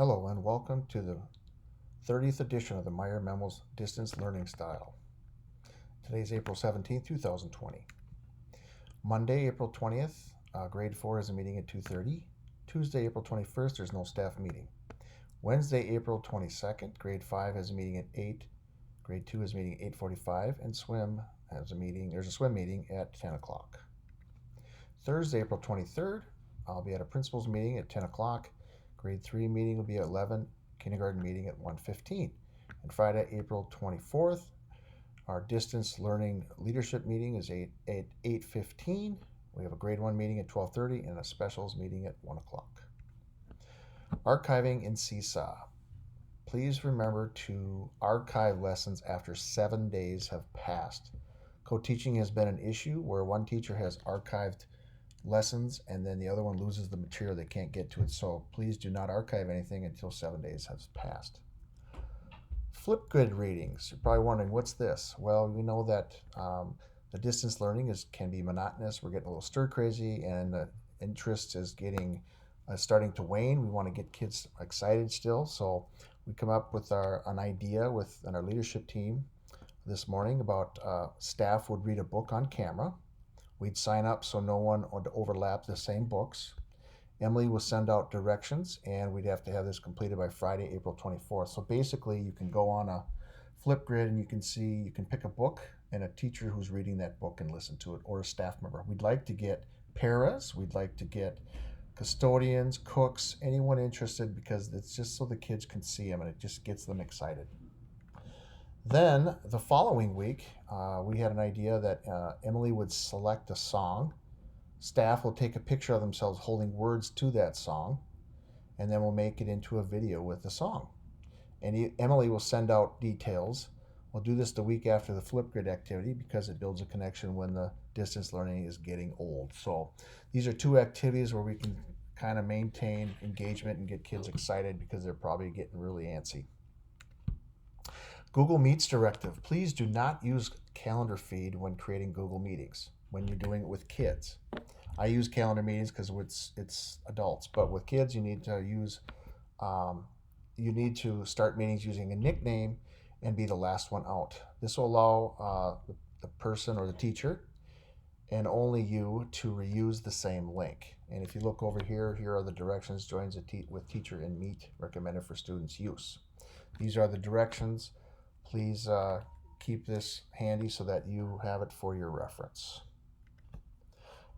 Hello and welcome to the 30th edition of the Meyer Memo's Distance Learning Style. Today's April 17th, 2020. Monday, April 20th, grade 4 is a meeting at 2:30. Tuesday, April 21st, there's no staff meeting. Wednesday, April 22nd, grade 5 has a meeting at 8. Grade 2 is meeting at 8:45 and there's a swim meeting at 10 o'clock. Thursday, April 23rd, I'll be at a principal's meeting at 10 o'clock. Grade 3 meeting will be at 11, kindergarten meeting at 1:15. And Friday, April 24th, our distance learning leadership meeting is at 8:15. We have a grade 1 meeting at 12:30 and a specials meeting at 1 o'clock. Archiving in Seesaw. Please remember to archive lessons after 7 days have passed. Co-teaching has been an issue where one teacher has archived lessons and then the other one loses the material, they can't get to it. So please do not archive anything until 7 days has passed. Flipgrid readings. You're probably wondering, what's this? Well, we know that the distance learning can be monotonous. We're getting a little stir crazy and the interest is starting to wane. We want to get kids excited still. So we come up with an idea within our leadership team this morning about staff would read a book on camera. We'd sign up so no one would overlap the same books. Emily will send out directions, and we'd have to have this completed by Friday, April 24th. So basically, you can go on a Flipgrid and you can pick a book and a teacher who's reading that book and listen to it, or a staff member. We'd like to get paras, we'd like to get custodians, cooks, anyone interested, because it's just so the kids can see them and it just gets them excited. Then the following week, we had an idea that Emily would select a song. Staff will take a picture of themselves holding words to that song, and then we'll make it into a video with the song. And Emily will send out details. We'll do this the week after the Flipgrid activity because it builds a connection when the distance learning is getting old. So these are two activities where we can kind of maintain engagement and get kids excited because they're probably getting really antsy. Google Meets directive. Please do not use calendar feed when creating Google Meetings when you're doing it with kids. I use calendar meetings because it's adults, but with kids you need to start meetings using a nickname and be the last one out. This will allow the person or the teacher and only you to reuse the same link. And if you look over here, here are the directions. Joins with teacher in Meet recommended for students' use. These are the directions. Please keep this handy so that you have it for your reference.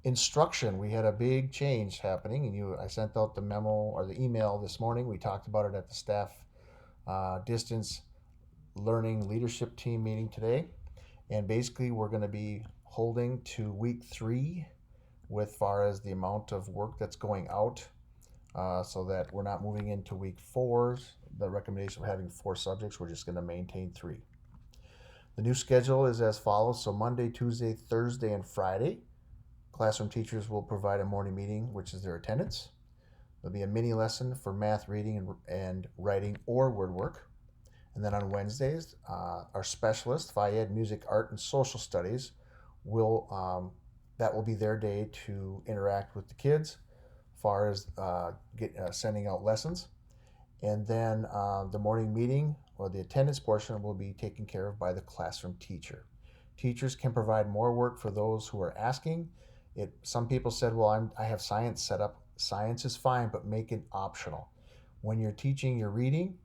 Instruction. We had a big change happening, and I sent out the memo or the email this morning. We talked about it at the staff distance learning leadership team meeting today. And basically, we're going to be holding to week 3 with far as the amount of work that's going out so that we're not moving into week 4. The recommendation of having 4 subjects, we're just going to maintain 3. The new schedule is as follows. So Monday, Tuesday, Thursday, and Friday, classroom teachers will provide a morning meeting, which is their attendance. There'll be a mini lesson for math, reading, and writing or word work. And then on Wednesdays, our specialist, Phi-Ed, music, art, and social studies, that will be their day to interact with the kids as far as sending out lessons. And then the morning meeting or the attendance portion will be taken care of by the classroom teacher. Teachers can provide more work for those who are asking. Some people said, well, I have science set up. Science is fine, but make it optional. When you're teaching your reading,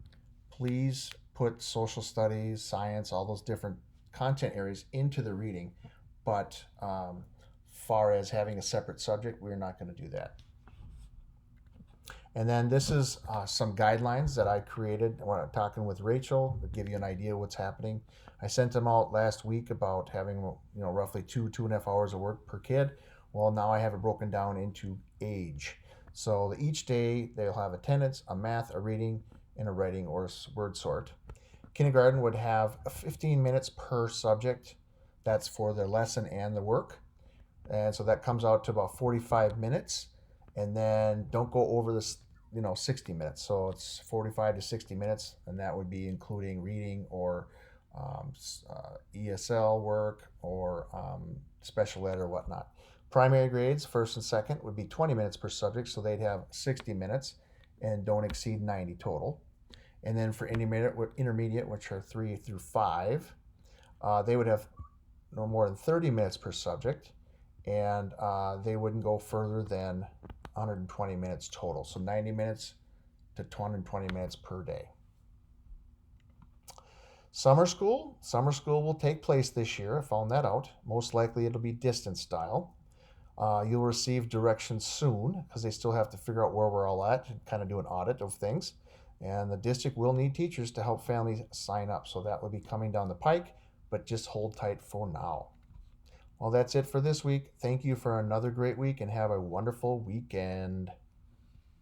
please put social studies, science, all those different content areas into the reading. But far as having a separate subject, we're not going to do that. And then this is some guidelines that I created when I'm talking with Rachel to give you an idea of what's happening. I sent them out last week about having roughly 2.5 hours of work per kid. Well, now I have it broken down into age. So each day they'll have attendance, a math, a reading, and a writing or word sort. Kindergarten would have 15 minutes per subject. That's for their lesson and the work. And so that comes out to about 45 minutes. And then don't go over this 60 minutes. So it's 45 to 60 minutes, and that would be including reading or ESL work or special ed or whatnot. Primary grades, first and second, would be 20 minutes per subject, so they'd have 60 minutes. and don't exceed 90 total. And then for intermediate, which are 3 through 5, they would have no more than 30 minutes per subject, and they wouldn't go further than 120 minutes total. So 90 minutes to 120 minutes per day. Summer school will take place this year. I found that out. Most likely it'll be distance style. You'll receive directions soon because they still have to figure out where we're all at and kind of do an audit of things. And the district will need teachers to help families sign up. So that will be coming down the pike, but just hold tight for now. Well, that's it for this week. Thank you for another great week and have a wonderful weekend.